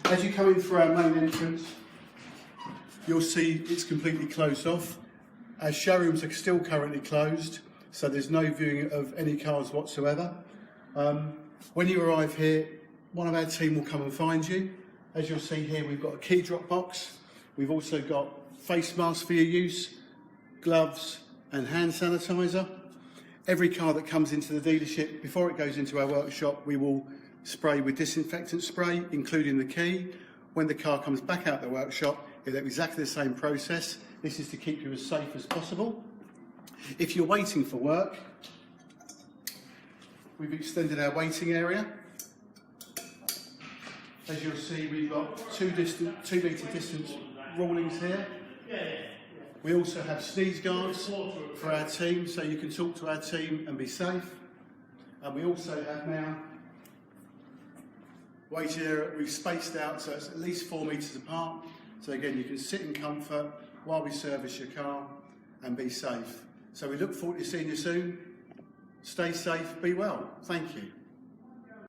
As you come in through our main entrance, you'll see it's completely closed off. Our showrooms are still currently closed, so there's no viewing of any cars whatsoever. When you arrive here, one of our team will come and find you. As you'll see here, we've got a key drop box. We've also got face masks for your use, gloves and hand sanitizer. Every car that comes into the dealership, before it goes into our workshop, we will spray with disinfectant spray, including the key. When the car comes back out the workshop, it'll have exactly the same process. This is to keep you as safe as possible. If you're waiting for work, we've extended our waiting area. As you'll see, we've got 2 metre distance rulings here. We also have sneeze guards for our team, so you can talk to our team and be safe. And we also have now waiting area, we've spaced out so it's at least 4 metres apart. So again, you can sit in comfort while we service your car and be safe. So we look forward to seeing you soon. Stay safe, be well. Thank you.